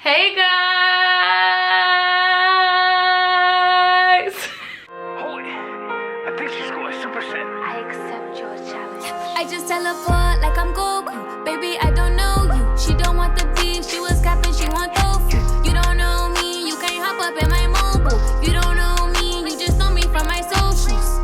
Hey guys! Hold it. I think she's going Super Saiyan. I accept your challenge. I just teleport like I'm Goku. Baby, I don't know you. She don't want the beef. She was capping, she want tofu. You don't know me, you can't hop up in my mobile. You don't know me, you just know me from my socials.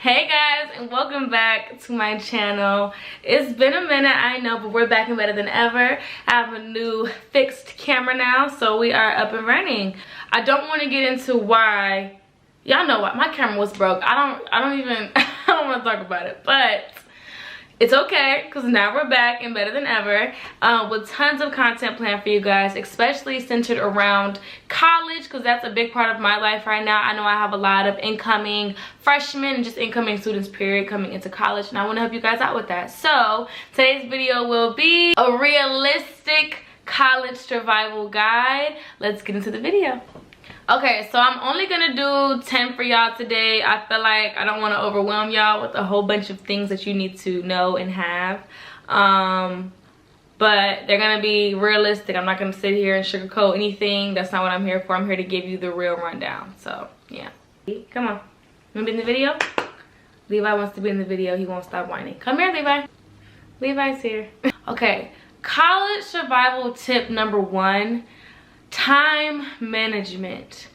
Hey guys, and welcome back to my channel. It's been a minute, I know, but we're back and better than ever. I have a new fixed camera now, so we are up and running. I don't want to get into why. Y'all know why. My camera was broke. I don't even I don't want to talk about it, but it's okay because now we're back and better than ever with tons of content planned for you guys, especially centered around college because that's a big part of my life right now. I know I have a lot of incoming freshmen and just incoming students period coming into college, and I want to help you guys out with that. So today's video will be a realistic college survival guide. Let's get into the video. Okay, so I'm only gonna do 10 for y'all today. I feel like I don't want to overwhelm y'all with a whole bunch of things that you need to know and have, but they're gonna be realistic. I'm not gonna sit here and sugarcoat anything. That's not what I'm here for. I'm here to give you the real rundown. So yeah, come on, you wanna be in the video? Levi wants to be in the video. He won't stop whining. Come here, Levi. Levi's here. Okay, college survival tip number 1: time management.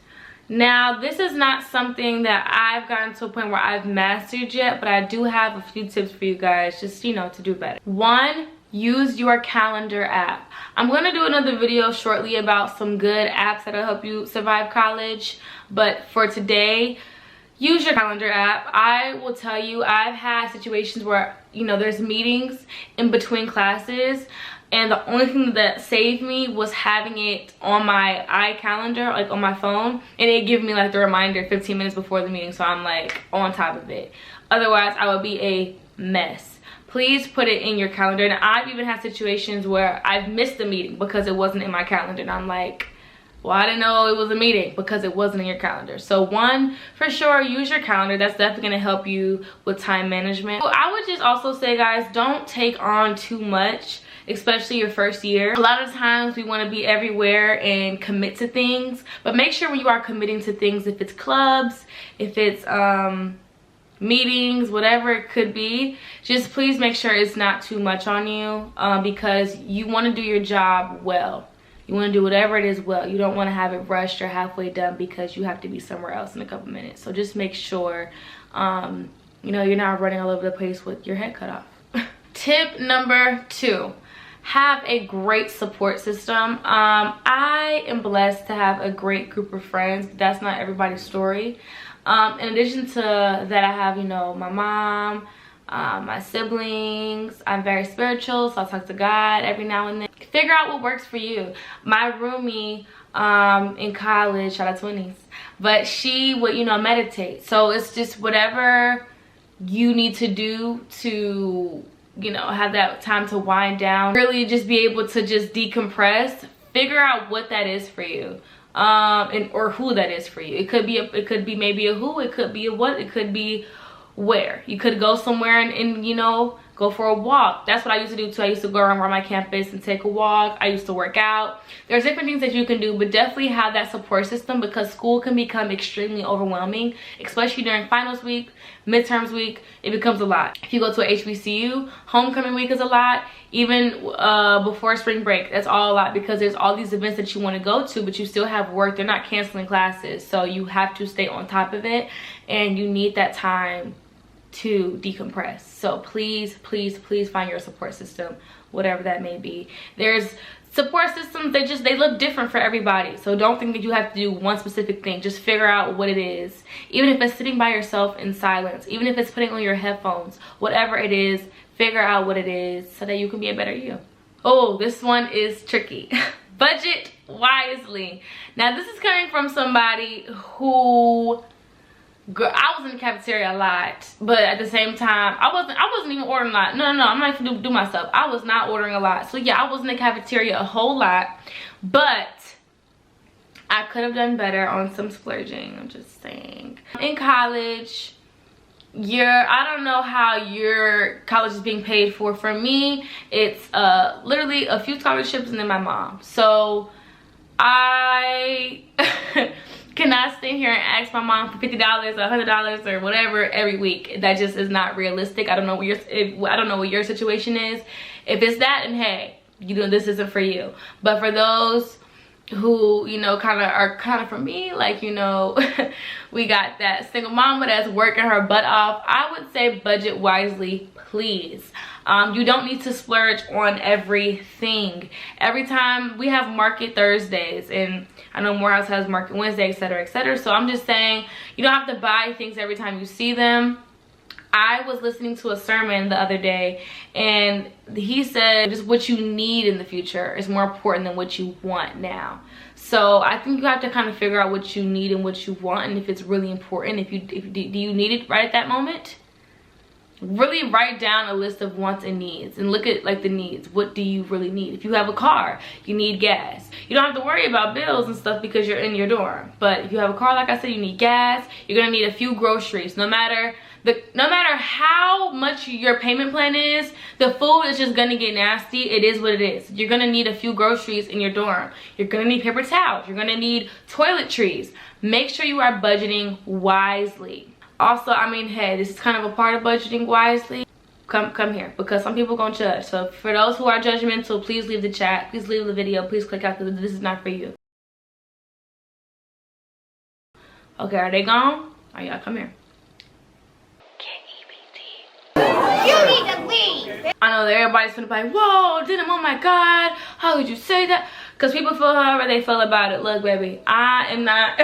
Now, this is not something that I've gotten to a point where I've mastered yet, but I do have a few tips for you guys, just, you know, to do better. 1, use your calendar app. I'm going to do another video shortly about some good apps that'll help you survive college, but for today, use your calendar app. I will tell you, I've had situations where, you know, there's meetings in between classes, and the only thing that saved me was having it on my iCalendar, like on my phone, and it give me like the reminder 15 minutes before the meeting, so I'm like on top of it. Otherwise, I would be a mess. Please put it in your calendar. And I've even had situations where I've missed a meeting because it wasn't in my calendar, and I'm like, well, I didn't know it was a meeting because it wasn't in your calendar. So 1, for sure, use your calendar. That's definitely gonna help you with time management. Well, I would just also say, guys, don't take on too much, especially your first year. A lot of times we want to be everywhere and commit to things, but make sure when you are committing to things, if it's clubs, if it's meetings, whatever it could be, just please make sure it's not too much on you, because you want to do your job well. You want to do whatever it is well. You don't want to have it rushed or halfway done because you have to be somewhere else in a couple minutes. So just make sure you know, you're not running all over the place with your head cut off. Tip number 2: have a great support system. I am blessed to have a great group of friends, but that's not everybody's story. In addition to that, I have, you know, my mom, my siblings. I'm very spiritual, so I talk to God every now and then. Figure out what works for you. My roomie in college, shout out to Winnie's, but she would, you know, meditate. So it's just whatever you need to do to, you know, have that time to wind down, really just be able to just decompress. Figure out what that is for you, or who that is for you. It could be maybe a who, it could be a what, it could be where. You could go somewhere and you know, go for a walk. That's what I used to do too. I used to go around my campus and take a walk. I used to work out. There's different things that you can do, but definitely have that support system because school can become extremely overwhelming, especially during finals week, midterms week. It becomes a lot. If you go to a HBCU, homecoming week is a lot. Even before spring break, that's all a lot because there's all these events that you want to go to, but you still have work. They're not canceling classes, so you have to stay on top of it, and you need that time to decompress. So please, please, please find your support system, whatever that may be. There's support systems, they look different for everybody, so don't think that you have to do one specific thing. Just figure out what it is, even if it's sitting by yourself in silence, even if it's putting on your headphones, whatever it is, figure out what it is so that you can be a better you. Oh, this one is tricky. Budget wisely. Now, this is coming from somebody who, girl, I was in the cafeteria a lot, but at the same time, I wasn't even ordering a lot. No, I'm not gonna do myself. I was not ordering a lot. So yeah, I was in the cafeteria a whole lot, but I could have done better on some splurging. I'm just saying. In college, I don't know how your college is being paid for. For me, it's literally a few scholarships and then my mom. So I cannot sit here and ask my mom for $50 or $100 or whatever every week. That just is not realistic. I don't know what your situation is. If it's that, then hey, you know, this isn't for you. But for those who, you know, kind of for me, like, you know, we got that single mama that's working her butt off. I would say budget wisely, please. You don't need to splurge on everything. Every time we have market Thursdays, and I know Morehouse has market Wednesday, etc., etc. So I'm just saying, you don't have to buy things every time you see them. I was listening to a sermon the other day, and he said just what you need in the future is more important than what you want now. So I think you have to kind of figure out what you need and what you want, and if it's really important. Do you need it right at that moment? Really write down a list of wants and needs, and look at like the needs. What do you really need? If you have a car, you need gas. You don't have to worry about bills and stuff because you're in your dorm. But if you have a car, like I said, you need gas. You're gonna need a few groceries. No matter how much your payment plan is, the food is just gonna get nasty. It is what it is. You're gonna need a few groceries in your dorm. You're gonna need paper towels. You're gonna need toiletries. Make sure you are budgeting wisely. Also, I mean, hey, this is kind of a part of budgeting wisely. Come here, because some people gonna judge. So for those who are judgmental, please leave the chat. Please leave the video. Please click out, because this is not for you. Okay, are they gone? Oh, y'all come here. You need to leave. I know that everybody's gonna be like, whoa, Denim, oh my god, how could you say that? Because people feel however they feel about it. Look, baby, I am not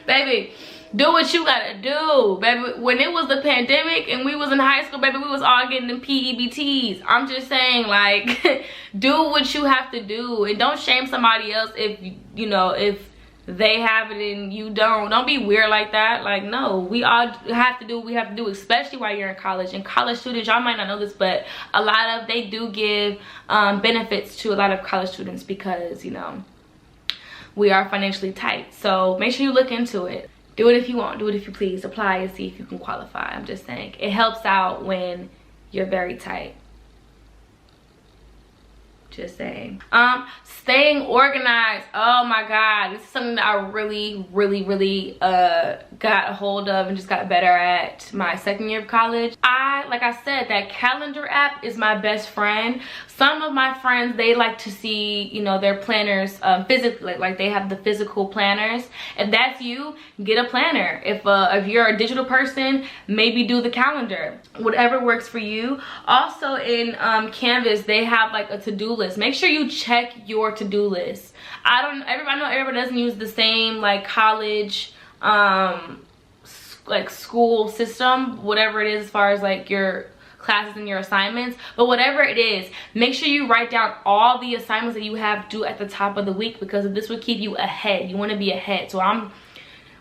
baby, do what you gotta do, baby. When it was the pandemic and we was in high school, baby, we was all getting them PEBTs. I'm just saying, like, do what you have to do, and don't shame somebody else if you know, if they have it and you don't be weird like that. Like, no, we all have to do what we have to do, especially while you're in college. And college students, y'all might not know this, but a lot of they do give benefits to a lot of college students because, you know, we are financially tight. So make sure you look into it. Do it if you want, do it if you please. Apply and see if you can qualify. I'm just saying, it helps out when you're very tight. Just saying. Staying organized. Oh my god, this is something that I really got a hold of and just got better at my second year of college. Like I said, that calendar app is my best friend. Some of my friends, they like to see, you know, their planners physically, like they have the physical planners. If that's you, get a planner. If you're a digital person, maybe do the calendar. Whatever works for you. Also in Canvas, they have like a to-do list. Make sure you check your to-do list. I know everybody doesn't use the same like college like school system, whatever it is, as far as like your classes and your assignments. But whatever it is, make sure you write down all the assignments that you have due at the top of the week, because this will keep you ahead. You want to be ahead. So I'm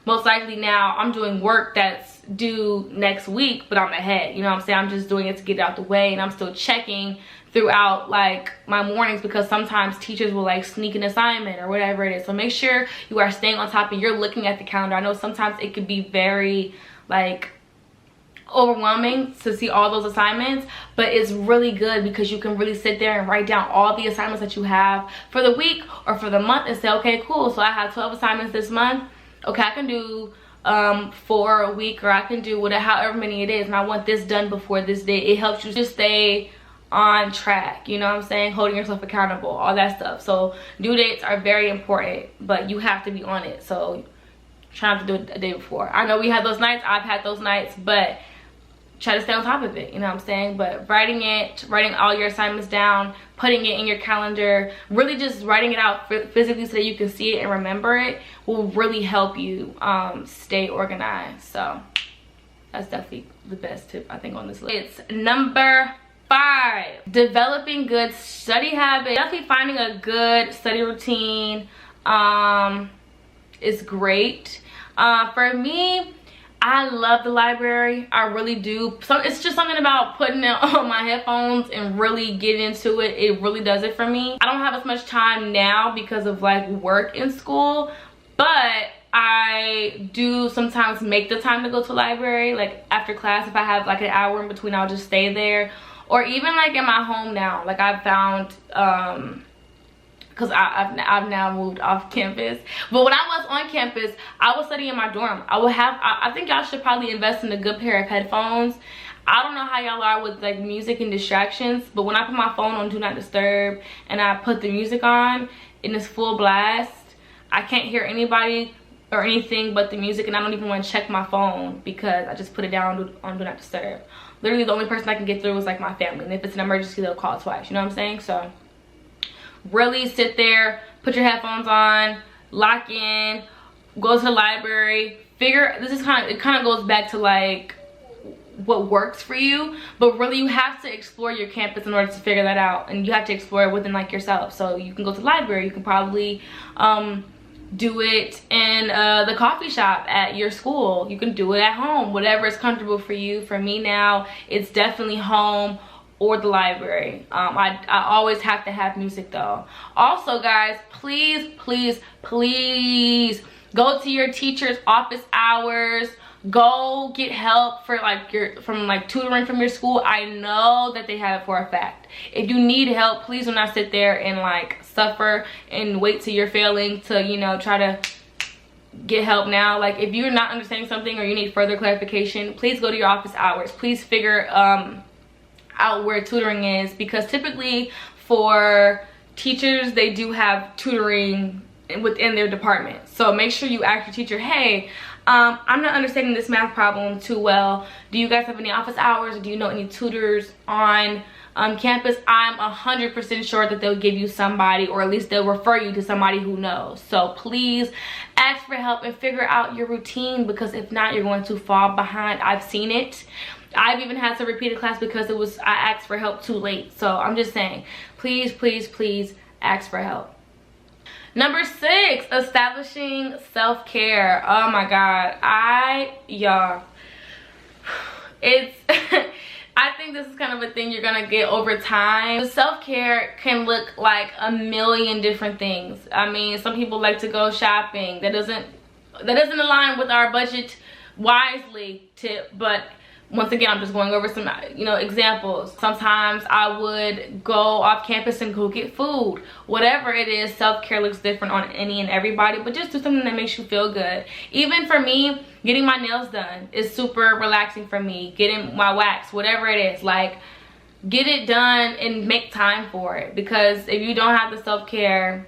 most likely now I'm doing work that's due next week, but I'm ahead. You know what I'm saying? I'm just doing it to get it out the way, and I'm still checking throughout like my mornings, because sometimes teachers will like sneak an assignment or whatever it is. So make sure you are staying on top and you're looking at the calendar. I know sometimes it could be very like overwhelming to see all those assignments, but it's really good because you can really sit there and write down all the assignments that you have for the week or for the month and say, okay, cool, so I have 12 assignments this month. Okay, I can do 4 a week, or I can do whatever, however many it is, and I want this done before this day. It helps you just stay on track, you know what I'm saying? Holding yourself accountable, all that stuff. So due dates are very important, but you have to be on it. So try not to do it a day before. I know we had those nights, I've had those nights, but try to stay on top of it, you know what I'm saying? But writing all your assignments down, putting it in your calendar, really just writing it out physically so that you can see it and remember it will really help you stay organized. So that's definitely the best tip I think on this list. It's number 5, developing good study habits. Definitely finding a good study routine is great. For me, I love the library. I really do. So it's just something about putting it on my headphones and really getting into it. It really does it for me. I don't have as much time now because of like work in school, but I do sometimes make the time to go to the library. Like after class, if I have like an hour in between, I'll just stay there. Or even like in my home now, like I've found, because I've now moved off campus. But when I was on campus, I was studying in my dorm. I think y'all should probably invest in a good pair of headphones. I don't know how y'all are with like music and distractions, but when I put my phone on Do Not Disturb and I put the music on and it's full blast, I can't hear anybody or anything but the music, and I don't even want to check my phone because I just put it down on Do Not Disturb. Literally the only person I can get through is like my family, and if it's an emergency they'll call twice, you know what I'm saying? So really sit there, put your headphones on, lock in, go to the library, it kind of goes back to like what works for you, but really you have to explore your campus in order to figure that out, and you have to explore it within like yourself. So you can go to the library, you can probably do it in the coffee shop at your school, you can do it at home, whatever is comfortable for you. For me now, it's definitely home or the library. I always have to have music though. Also guys, please go to your teacher's office hours. Go get help for like from tutoring from your school. I know that they have it for a fact. If you need help, please do not sit there and like suffer and wait till you're failing to, you know, try to get help now. Like if you're not understanding something or you need further clarification, please go to your office hours. Please figure out where tutoring is, because typically for teachers they do have tutoring within their department. So make sure you ask your teacher, hey, I'm not understanding this math problem too well. Do you guys have any office hours, or do you know any tutors on campus? I'm 100% sure that they'll give you somebody, or at least they'll refer you to somebody who knows. So please ask for help and figure out your routine, because if not, you're going to fall behind. I've seen it. I've even had to repeat a class because I asked for help too late. So I'm just saying, please ask for help. Number 6, establishing self-care. Oh my god, y'all, it's I think this is kind of a thing you're gonna get over time. Self-care can look like a million different things. I mean, some people like to go shopping. That doesn't align with our budget wisely tip, but once again, I'm just going over some, you know, examples. Sometimes I would go off campus and go get food. Whatever it is, self-care looks different on any and everybody, but just do something that makes you feel good. Even for me, getting my nails done is super relaxing for me. Getting my wax, whatever it is, like, get it done and make time for it. Because if you don't have the self-care,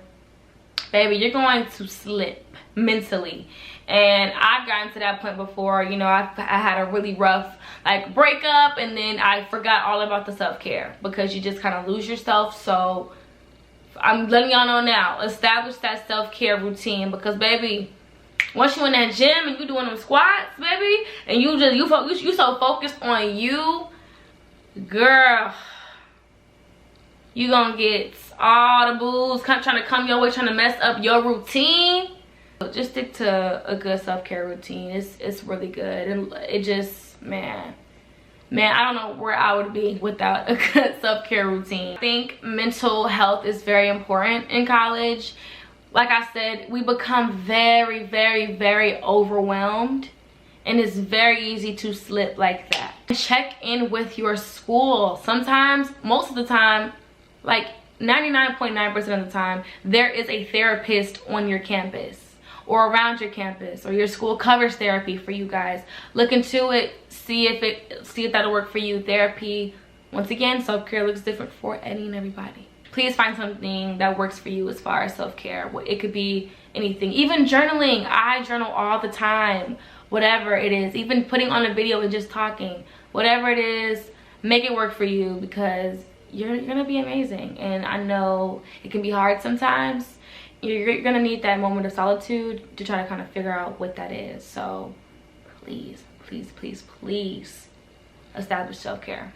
baby, you're going to slip mentally. And I've gotten to that point before. You know, I had a really rough like breakup, and then I forgot all about the self-care because you just kind of lose yourself. So I'm letting y'all know now, establish that self-care routine, because baby, once you in that gym and you doing them squats, baby, and you so focused on you, girl, you gonna get all the booze trying to come your way, trying to mess up your routine. Just stick to a good self-care routine. It's really good, and it just, man, I don't know where I would be without a good self-care routine. I think mental health is very important in college. Like I said, we become very overwhelmed, and it's very easy to slip like that. Check in with your school. Sometimes, most of the time, like 99.9% of the time, there is a therapist on your campus or around your campus, or your school covers therapy for you guys. Look into it, see if that'll work for you. Therapy, once again, self-care looks different for any and everybody. Please find something that works for you as far as self-care. It could be anything, even journaling. I journal all the time. Whatever it is, even putting on a video and just talking, whatever it is, make it work for you, because you're gonna be amazing. And I know it can be hard sometimes. You're gonna need that moment of solitude to try to kind of figure out what that is. So please establish self-care.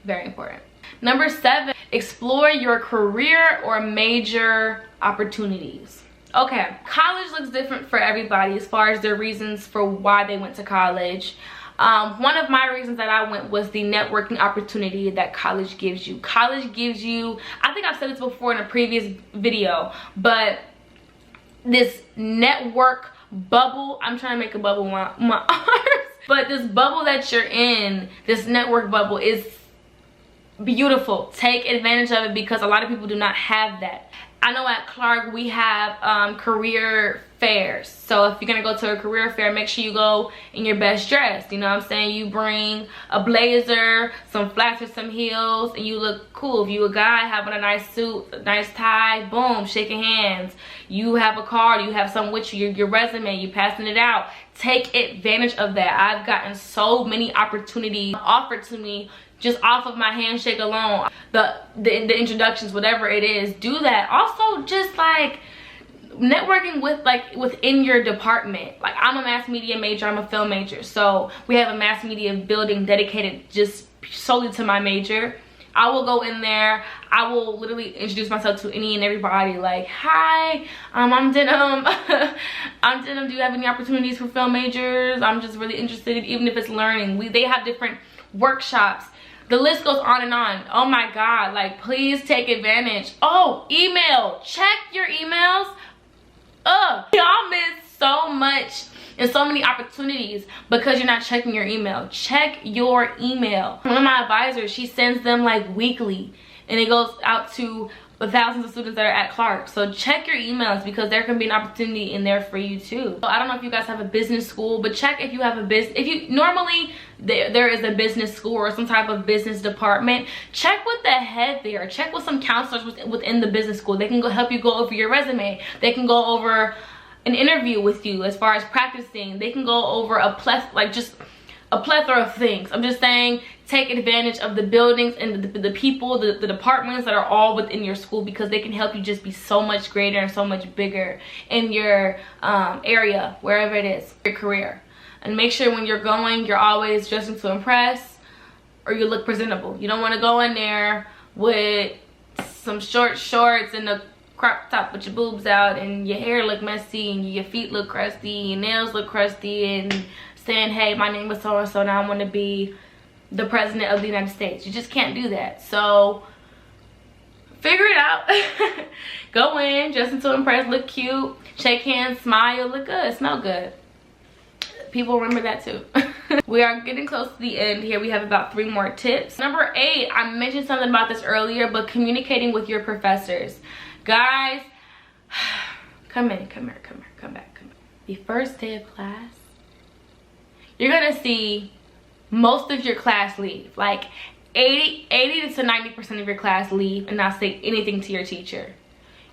Very important. Number 7, explore your career or major opportunities. Okay, college looks different for everybody as far as their reasons for why they went to college. One of my reasons that I went was the networking opportunity that college gives you. College gives you, I think I've said this before in a previous video, but this network bubble, I'm trying to make a bubble with my arms, but this bubble that you're in, this network bubble, is beautiful. Take advantage of it because a lot of people do not have that. I know at Clark we have career fairs. So if you're gonna go to a career fair, make sure you go in your best dress. You know what I'm saying? You bring a blazer, some flats or some heels, and you look cool. If you a guy having a nice suit, a nice tie, boom, shaking hands. You have a card, you have something with you, your resume, you passing it out. Take advantage of that. I've gotten so many opportunities offered to me just off of my handshake alone, the introductions, whatever it is. Do that. Also, just like networking with within your department. Like, I'm a mass media major, I'm a film major, so we have a mass media building dedicated just solely to my major. I will go in there, I will literally introduce myself to any and everybody, like, hi, I'm Denim. I'm Denim. Do you have any opportunities for film majors? I'm just really interested, even if it's learning. They have different workshops. The list goes on and on. Oh my God, like, please take advantage. Oh, email, check your emails. Y'all miss so much and so many opportunities because you're not checking your email. Check your email. One of my advisors, she sends them like weekly, and it goes out to the thousands of students that are at Clark. So check your emails because there can be an opportunity in there for you too. So I don't know if you guys have a business school, but check if you have a business. If you normally there is a business school or some type of business department, check with the head there. Check with some counselors within the business school. They can go help you go over your resume. They can go over an interview with you as far as practicing. They can go over a plethora of things. I'm just saying, take advantage of the buildings and the people, the departments that are all within your school, because they can help you just be so much greater and so much bigger in your area, wherever it is, your career. And make sure when you're going, you're always dressing to impress, or you look presentable. You don't want to go in there with some short shorts and a crop top with your boobs out and your hair look messy and your feet look crusty, your nails look crusty, and saying, hey, my name is so and so, now I want to be the president of the United States. You just can't do that. So figure it out. Go in, dress to impress, look cute, shake hands, smile, look good, smell good. People remember that too. We are getting close to the end here. We have about 3 more tips. Number 8, I mentioned something about this earlier, but communicating with your professors. Guys, come back. The first day of class, you're gonna see most of your class leave. Like 80 to 90% of your class leave and not say anything to your teacher.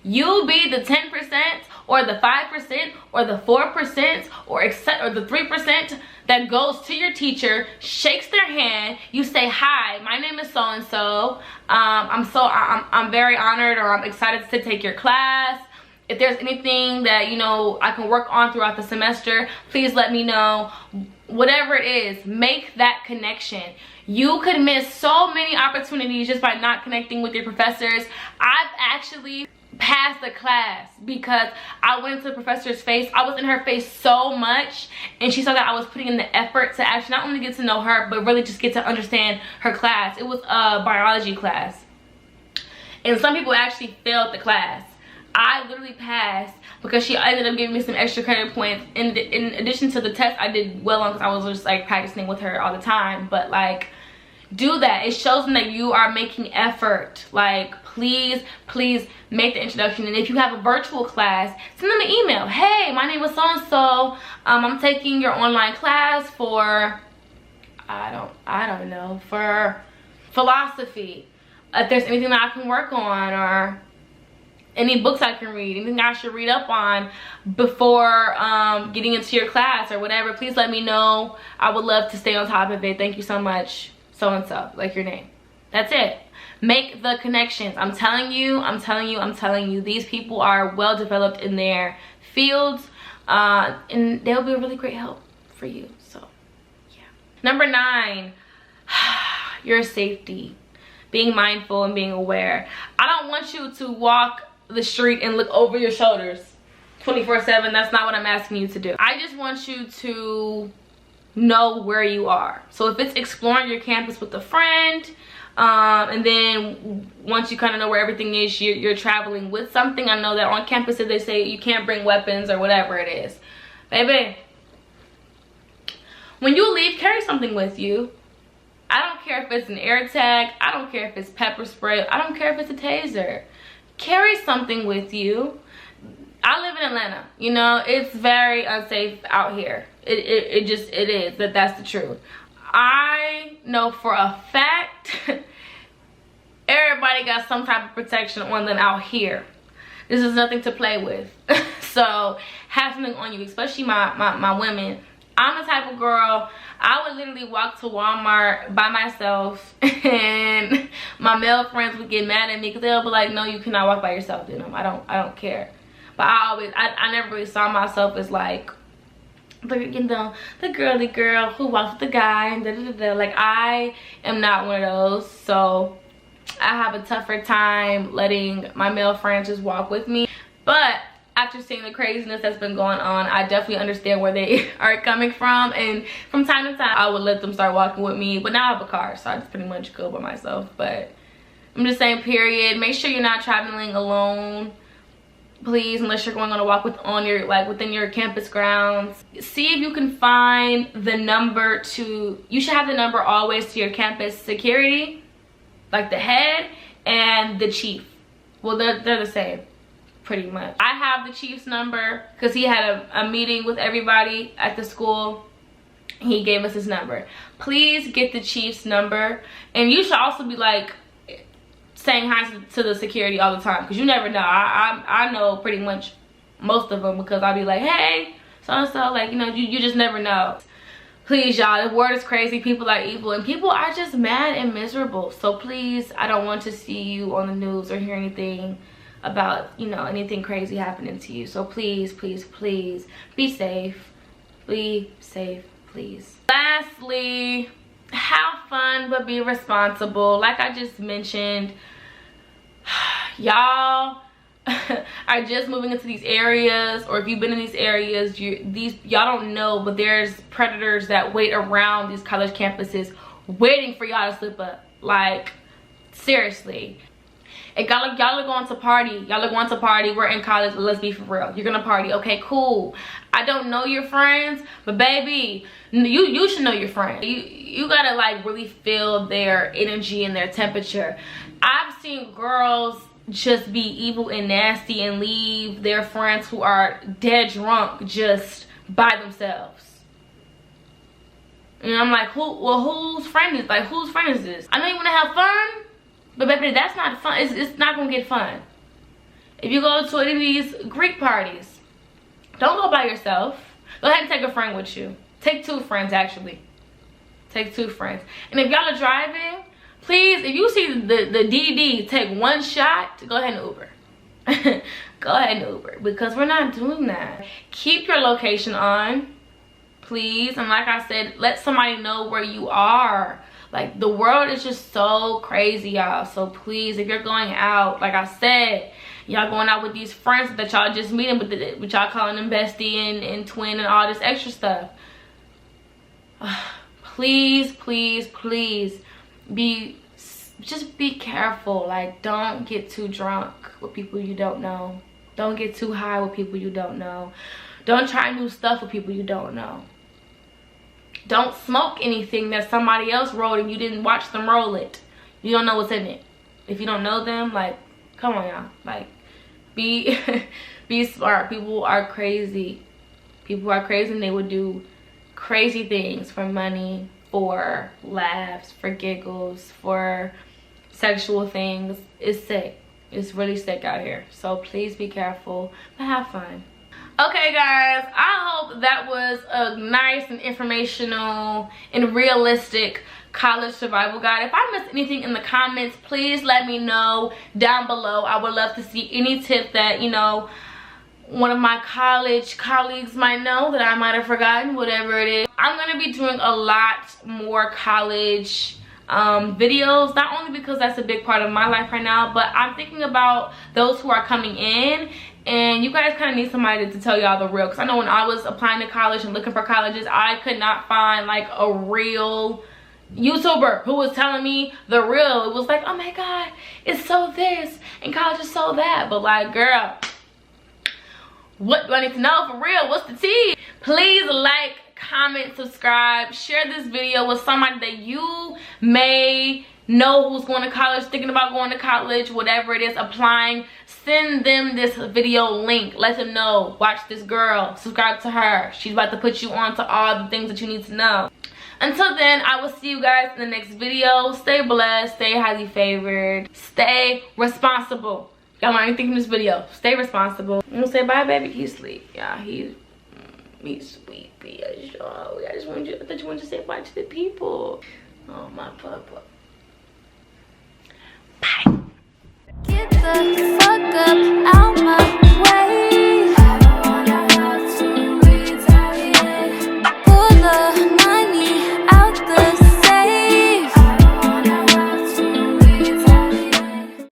You'll be the 10% or the 5% or the 4% or the 3% that goes to your teacher, shakes their hand, you say, hi, my name is so and so, I'm very honored, or I'm excited to take your class. If there's anything that, you know, I can work on throughout the semester, please let me know. Whatever it is, make that connection. You could miss so many opportunities just by not connecting with your professors. I've actually passed the class because I went into the professor's face. I was in her face so much, and she saw that I was putting in the effort to actually not only get to know her, but really just get to understand her class. It was a biology class, and some people actually failed the class. I literally passed because she ended up giving me some extra credit points. In addition to the test I did well on, because I was just like practicing with her all the time. But like, do that. It shows them that you are making effort. Like, please make the introduction. And if you have a virtual class, send them an email. Hey, my name is so and so. I'm taking your online class for I don't know, for philosophy. If there's anything that I can work on, or any books I can read, anything I should read up on before getting into your class or whatever, please let me know. I would love to stay on top of it. Thank you so much, so and so, like your name. That's it. Make the connections. I'm telling you, these people are well developed in their fields, and they'll be a really great help for you. So yeah. Number 9, your safety. Being mindful and being aware. I don't want you to walk the street and look over your shoulders 24/7. That's not what I'm asking you to do. I just want you to know where you are. So if it's exploring your campus with a friend, and then once you kind of know where everything is, you're traveling with something. I know that on campuses they say you can't bring weapons or whatever it is. Baby, when you leave, carry something with you. I don't care if it's an air tag. I don't care if it's pepper spray. I don't care if it's a taser. Carry something with you. I live in Atlanta. You know, it's very unsafe out here. It is. That's the truth. I know for a fact everybody got some type of protection on them out here. This is nothing to play with. So have something on you, especially my women. I'm the type of girl, I would literally walk to Walmart by myself and my male friends would get mad at me because they'll be like, no, you cannot walk by yourself, you know. I don't care. But I never really saw myself as like, you know, the girly girl who walks with the guy and da-da-da-da. Like, I am not one of those. So I have a tougher time letting my male friends just walk with me. But after seeing the craziness that's been going on, I definitely understand where they are coming from, and from time to time I would let them start walking with me. But now I have a car, so I just pretty much go by myself. But I'm just saying, period, make sure you're not traveling alone, please, unless you're going on a walk within your campus grounds. See if you can find the number to, you should have the number always to your campus security, like the head and the chief. Well, they're the same, pretty much. I have the chief's number because he had a meeting with everybody at the school. He gave us his number. Please get the chief's number. And you should also be like saying hi to the security all the time, because you never know. I know pretty much most of them, because I'll be like, hey, so and so, like, you know, you just never know. Please, y'all, the world is crazy. People are evil and people are just mad and miserable. So please, I don't want to see you on the news or hear anything about, you know, anything crazy happening to you. So please, please, please be safe. Be safe, please. Lastly, have fun but be responsible. Like I just mentioned, y'all are just moving into these areas, or if you've been in these areas, y'all don't know, but there's predators that wait around these college campuses waiting for y'all to slip up. Like, seriously. And y'all are going to party. Y'all are going to party. We're in college. Let's be for real. You're gonna party. Okay, cool. I don't know your friends, but baby, you should know your friends. You gotta like really feel their energy and their temperature. I've seen girls just be evil and nasty and leave their friends who are dead drunk just by themselves. And I'm like, whose friend is this? I know you wanna have fun, but baby, that's not fun. It's not gonna get fun. If you go to any of these Greek parties, don't go by yourself. Go ahead and take a friend with you. Take 2 friends, actually. Take 2 friends. And if y'all are driving, please, if you see the DD take 1 shot, go ahead and Uber. Go ahead and Uber, because we're not doing that. Keep your location on, please. And like I said, let somebody know where you are. Like, the world is just so crazy, y'all. So please, if you're going out, like I said, y'all going out with these friends that y'all just meeting with y'all calling them bestie and twin and all this extra stuff. Please, please, please just be careful. Like, don't get too drunk with people you don't know. Don't get too high with people you don't know. Don't try new stuff with people you don't know. Don't smoke anything that somebody else rolled and you didn't watch them roll it. You don't know what's in it. If you don't know them, like, come on, y'all. Like, be smart. People are crazy. People are crazy, and they would do crazy things for money, for laughs, for giggles, for sexual things. It's sick. It's really sick out here. So please be careful, but have fun. Okay, guys, I hope that was a nice and informational and realistic college survival guide. If I missed anything in the comments, please let me know down below. I would love to see any tip that, you know, one of my college colleagues might know that I might have forgotten, whatever it is. I'm going to be doing a lot more college videos, not only because that's a big part of my life right now, but I'm thinking about those who are coming in. And you guys kind of need somebody to tell y'all the real, because I know when I was applying to college and looking for colleges, I could not find like a real YouTuber who was telling me the real. It was like, oh my god, it's so this and college is so that. But like, girl, What do I need to know for real? What's the tea? Please like, comment, subscribe, share this video with somebody that you may know who's going to college, thinking about going to college, whatever it is, applying. Send them this video link. Let them know. Watch this girl. Subscribe to her. She's about to put you on to all the things that you need to know. Until then, I will see you guys in the next video. Stay blessed. Stay highly favored. Stay responsible. Y'all learn anything from this video. Stay responsible. I'm gonna say bye, baby. He's asleep. Yeah, he's sweet. I just wanted you. I thought you wanted to say bye to the people. Oh, my papa. Bye. Get the fuck up.